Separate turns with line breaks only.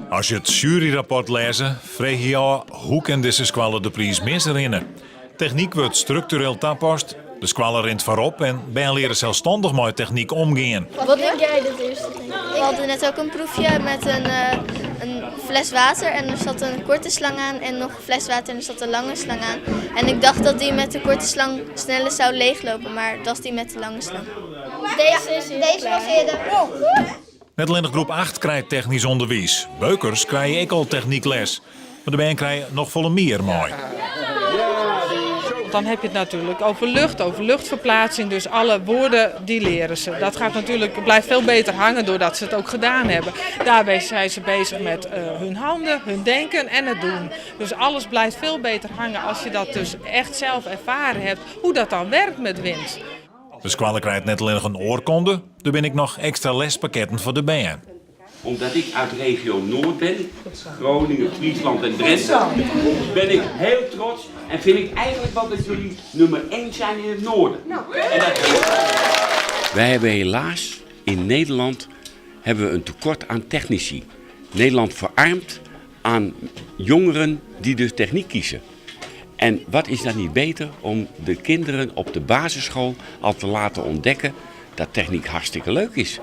Als je het juryrapport leest, vraag je je hoe kan deze squalle de prijs misrennen. Techniek wordt structureel toepast, de squalle rent voorop en ben leren zelfstandig met techniek omgaan.
Wat denk jij dat eerste?
We hadden net ook een proefje met een fles water en er zat een korte slang aan en nog een fles water en er zat een lange slang aan. En ik dacht dat die met de korte slang sneller zou leeglopen, maar dat was die met de lange slang.
Deze was eerder.
Net alleen groep 8 krijgt technisch onderwijs. Beukers krijgen ik al techniekles. Maar de band krijgt nog volle meer mooi.
Dan heb je het natuurlijk over luchtverplaatsing. Dus alle woorden die leren ze. Dat gaat natuurlijk, blijft veel beter hangen doordat ze het ook gedaan hebben. Daarbij zijn ze bezig met hun handen, hun denken en het doen. Dus alles blijft veel beter hangen als je dat dus echt zelf ervaren hebt. Hoe dat dan werkt met wind.
De squalle krijgt net alleen nog een oorkonde. Dan ben ik nog extra lespakketten voor de band.
Omdat ik uit regio Noord ben, Groningen, Friesland en Drenthe, ben ik heel trots en vind ik eigenlijk wel dat jullie nummer 1 zijn in het noorden. En dat is... Wij hebben helaas in Nederland een tekort aan technici. Nederland verarmt aan jongeren die de techniek kiezen. En wat is dan niet beter om de kinderen op de basisschool al te laten ontdekken dat techniek hartstikke leuk is.